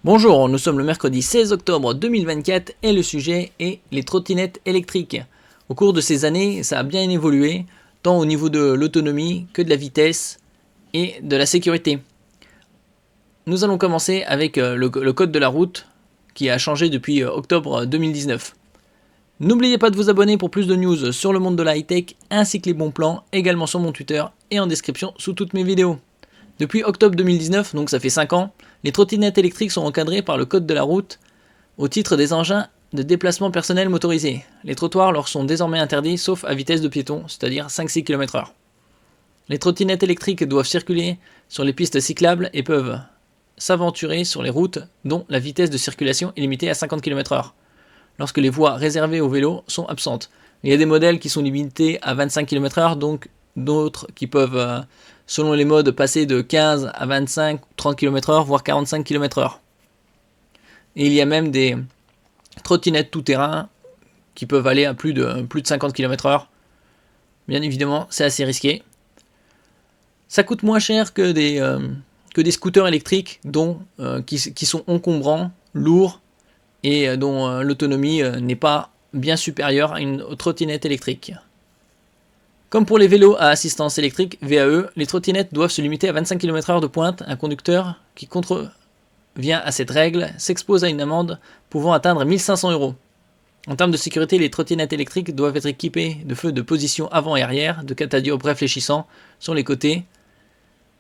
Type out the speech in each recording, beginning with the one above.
Bonjour, nous sommes le mercredi 16 octobre 2024 et le sujet est les trottinettes électriques. Au cours de ces années, ça a bien évolué, tant au niveau de l'autonomie que de la vitesse et de la sécurité. Nous allons commencer avec le code de la route qui a changé depuis octobre 2019. N'oubliez pas de vous abonner pour plus de news sur le monde de la high-tech ainsi que les bons plans, également sur mon Twitter et en description sous toutes mes vidéos. Depuis octobre 2019, donc ça fait 5 ans, les trottinettes électriques sont encadrées par le code de la route au titre des engins de déplacement personnel motorisés. Les trottoirs leur sont désormais interdits sauf à vitesse de piéton, c'est-à-dire 5-6 km/h. Les trottinettes électriques doivent circuler sur les pistes cyclables et peuvent s'aventurer sur les routes dont la vitesse de circulation est limitée à 50 km/h, lorsque les voies réservées aux vélos sont absentes. Il y a des modèles qui sont limités à 25 km/h, donc d'autres qui peuvent, selon les modes, passer de 15 à 25, 30 km/h, voire 45 km/h. Et il y a même des trottinettes tout-terrain qui peuvent aller à plus de 50 km/h. Bien évidemment, c'est assez risqué. Ça coûte moins cher que des scooters électriques qui sont encombrants, lourds et dont l'autonomie n'est pas bien supérieure à une trottinette électrique. Comme pour les vélos à assistance électrique, VAE, les trottinettes doivent se limiter à 25 km/h de pointe. Un conducteur qui contrevient à cette règle s'expose à une amende pouvant atteindre 1 500 €. En termes de sécurité, les trottinettes électriques doivent être équipées de feux de position avant et arrière, de catadiopes réfléchissants sur les côtés,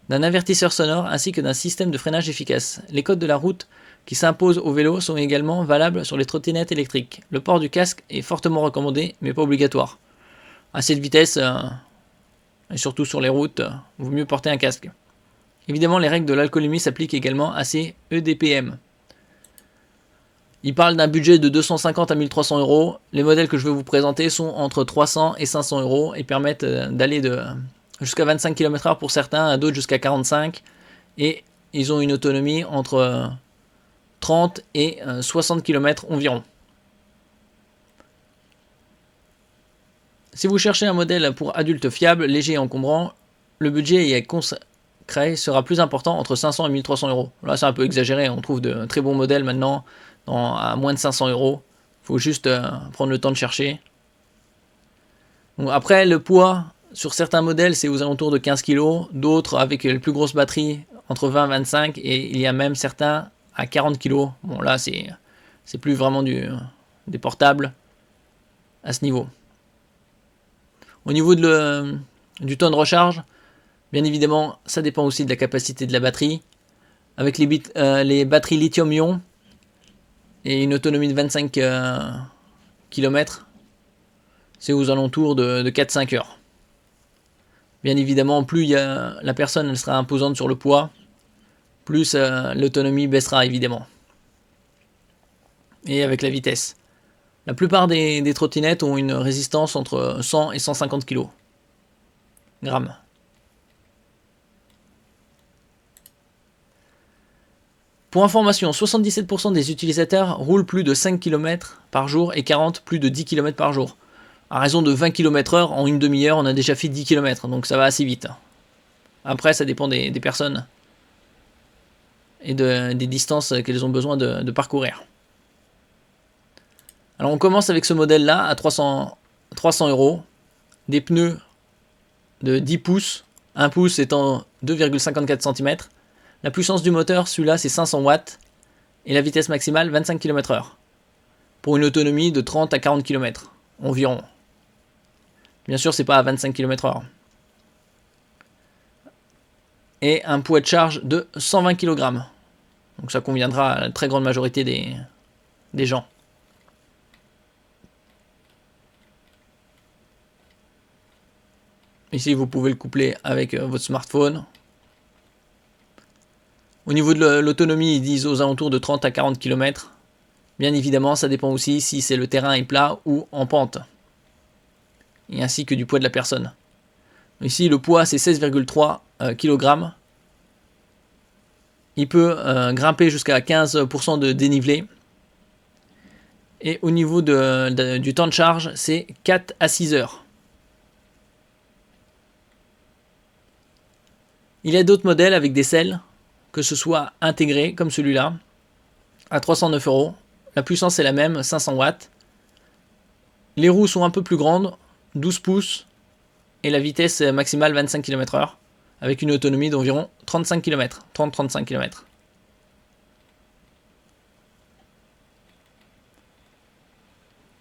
d'un avertisseur sonore ainsi que d'un système de freinage efficace. Les codes de la route qui s'imposent aux vélos sont également valables sur les trottinettes électriques. Le port du casque est fortement recommandé, mais pas obligatoire. À cette vitesse, et surtout sur les routes, vaut mieux porter un casque. Évidemment, les règles de l'alcoolémie s'appliquent également à ces EDPM. Il parle d'un budget de 250 à 1300 €. Les modèles que je vais vous présenter sont entre 300 et 500 € et permettent d'aller jusqu'à 25 km/h pour certains, à d'autres jusqu'à 45. Et ils ont une autonomie entre 30 et 60 km environ. Si vous cherchez un modèle pour adultes fiable, léger et encombrant, le budget y est consacré sera plus important, entre 500 et 1300 €. Là, c'est un peu exagéré, on trouve de très bons modèles maintenant à moins de 500 €. Il faut juste prendre le temps de chercher. Bon, après, le poids, sur certains modèles, c'est aux alentours de 15 kg, d'autres avec les plus grosses batteries, entre 20 et 25, et il y a même certains à 40 kg. Bon, là, c'est plus vraiment des portables à ce niveau. Au niveau du temps de recharge, bien évidemment, ça dépend aussi de la capacité de la batterie. Avec les batteries lithium-ion et une autonomie de 25 km, c'est aux alentours de 4-5 heures. Bien évidemment, plus la personne elle sera imposante sur le poids, plus l'autonomie baissera évidemment. Et avec la vitesse. La plupart des trottinettes ont une résistance entre 100 et 150 kg. Pour information, 77% des utilisateurs roulent plus de 5 km par jour et 40 plus de 10 km par jour. À raison de 20 km/h, en une demi-heure, on a déjà fait 10 km, donc ça va assez vite. Après, ça dépend des personnes et des distances qu'elles ont besoin de parcourir. Alors on commence avec ce modèle-là à 300 €, des pneus de 10 pouces, 1 pouce étant 2,54 cm. La puissance du moteur, celui-là, c'est 500 watts et la vitesse maximale 25 km/h pour une autonomie de 30 à 40 km environ. Bien sûr, c'est pas à 25 km/h. Et un poids de charge de 120 kg. Donc ça conviendra à la très grande majorité des gens. Ici, vous pouvez le coupler avec votre smartphone. Au niveau de l'autonomie, ils disent aux alentours de 30 à 40 km. Bien évidemment, ça dépend aussi si le terrain est plat ou en pente. Et ainsi que du poids de la personne. Ici, le poids, c'est 16,3 kg. Il peut grimper jusqu'à 15% de dénivelé. Et au niveau du temps de charge, c'est 4 à 6 heures. Il y a d'autres modèles avec des selles, que ce soit intégrés comme celui-là, à 309 €. La puissance est la même, 500 watts. Les roues sont un peu plus grandes, 12 pouces, et la vitesse maximale 25 km/h, avec une autonomie d'environ 35 km, 30-35 km.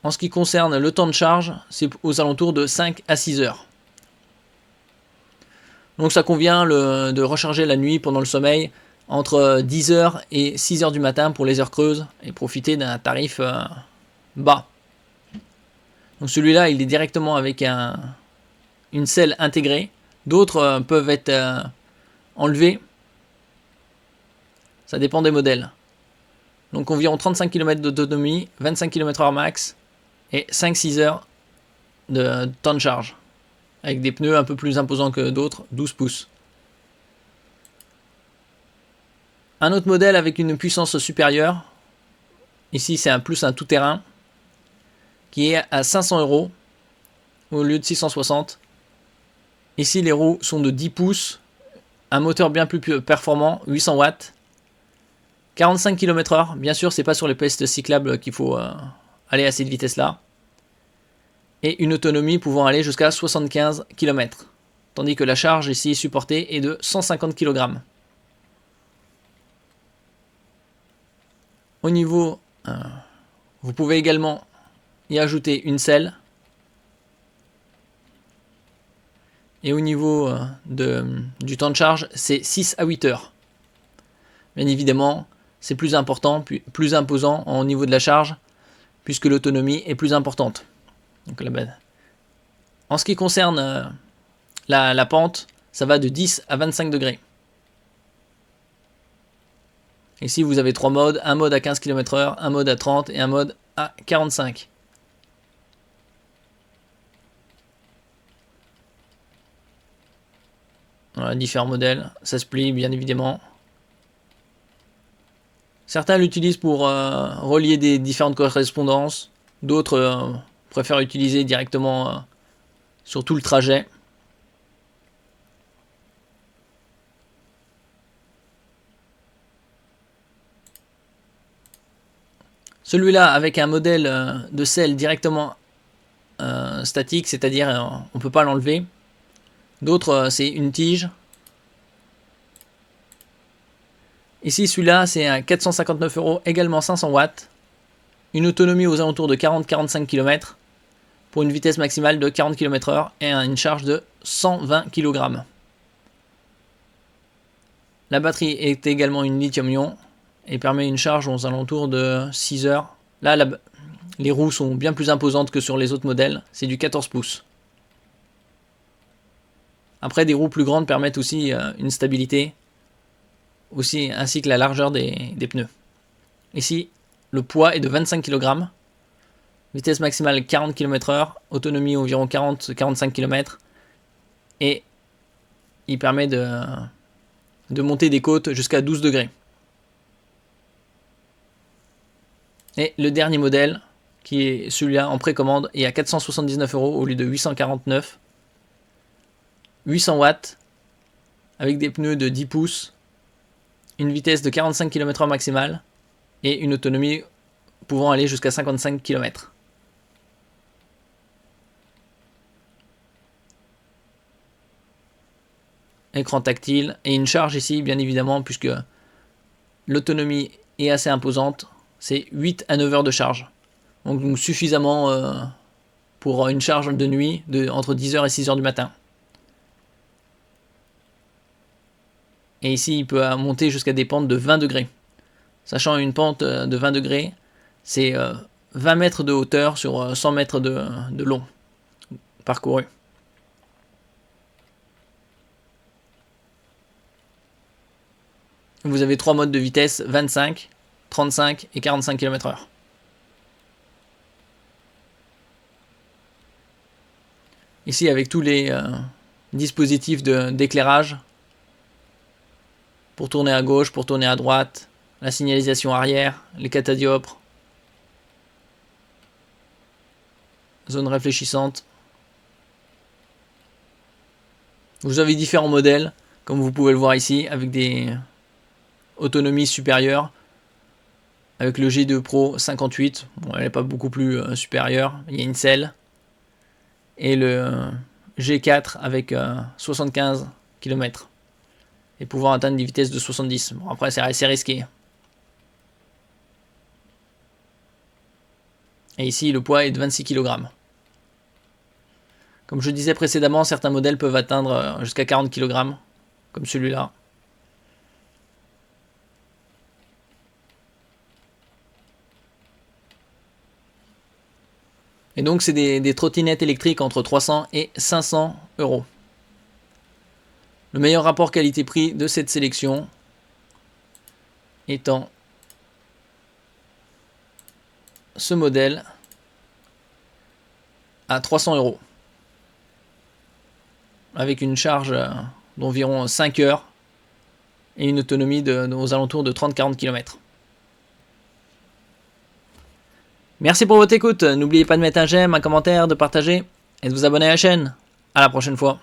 En ce qui concerne le temps de charge, c'est aux alentours de 5 à 6 heures. Donc ça convient de recharger la nuit pendant le sommeil entre 10 heures et 6 heures du matin pour les heures creuses et profiter d'un tarif bas. Donc celui-là, il est directement avec une selle intégrée. D'autres peuvent être enlevés. Ça dépend des modèles. Donc environ 35 km d'autonomie, 25 km/h max et 5-6 heures de temps de charge. Avec des pneus un peu plus imposants que d'autres, 12 pouces. Un autre modèle avec une puissance supérieure, ici c'est plus un tout-terrain, qui est à 500 € au lieu de 660. Ici les roues sont de 10 pouces, un moteur bien plus performant, 800 watts, 45 km/h. Bien sûr, c'est pas sur les pistes cyclables qu'il faut aller à cette vitesse-là. Et une autonomie pouvant aller jusqu'à 75 km. Tandis que la charge ici supportée est de 150 kg. Au niveau, vous pouvez également y ajouter une selle. Et au niveau du temps de charge, c'est 6 à 8 heures. Bien évidemment, c'est plus important, plus imposant au niveau de la charge, puisque l'autonomie est plus importante. Donc, en ce qui concerne la pente, ça va de 10 à 25 degrés. Ici, vous avez 3 modes, un mode à 15 km/h, un mode à 30 et un mode à 45. Voilà, différents modèles, ça se plie bien évidemment. Certains l'utilisent pour relier des différentes correspondances, d'autres préfèrent utiliser directement sur tout le trajet. Celui-là avec un modèle de selle directement statique, c'est-à-dire on ne peut pas l'enlever. D'autres c'est une tige. Ici celui-là c'est un 459 €, également 500 watts. Une autonomie aux alentours de 40-45 km pour une vitesse maximale de 40 km/h et une charge de 120 kg. La batterie est également une lithium-ion et permet une charge aux alentours de 6 heures. Là, les roues sont bien plus imposantes que sur les autres modèles, c'est du 14 pouces. Après, des roues plus grandes permettent aussi une stabilité, aussi, ainsi que la largeur des pneus. Ici, le poids est de 25 kg, vitesse maximale 40 km/h, autonomie environ 40-45 km, et il permet de monter des côtes jusqu'à 12 degrés. Et le dernier modèle, qui est celui-là en précommande, est à 479 € au lieu de 849. 800 watts, avec des pneus de 10 pouces, une vitesse de 45 km/h maximale, et une autonomie pouvant aller jusqu'à 55 km. Écran tactile, et une charge ici, bien évidemment, puisque l'autonomie est assez imposante, c'est 8 à 9 heures de charge. Donc suffisamment pour une charge de nuit entre 10 heures et 6 heures du matin. Et ici, il peut monter jusqu'à des pentes de 20 degrés. Sachant une pente de 20 degrés, c'est 20 mètres de hauteur sur 100 mètres de long parcouru. Vous avez 3 modes de vitesse, 25, 35 et 45 km/h. Ici, avec tous les dispositifs d'éclairage, pour tourner à gauche, pour tourner à droite, la signalisation arrière, les catadioptres, zone réfléchissante. Vous avez différents modèles, comme vous pouvez le voir ici, avec des autonomies supérieures. avec le G2 Pro 58. Bon, elle n'est pas beaucoup plus supérieure. Il y a une selle. Et le G4 avec 75 km. Et pouvoir atteindre des vitesses de 70. Bon, après, c'est assez risqué. Et ici, le poids est de 26 kg. Comme je disais précédemment, certains modèles peuvent atteindre jusqu'à 40 kg, comme celui-là. Et donc, c'est des trottinettes électriques entre 300 et 500 €. Le meilleur rapport qualité-prix de cette sélection étant ce modèle à 300 €. Avec une charge d'environ 5 heures et une autonomie aux alentours de 30-40 km. Merci pour votre écoute. N'oubliez pas de mettre un j'aime, un commentaire, de partager et de vous abonner à la chaîne. À la prochaine fois.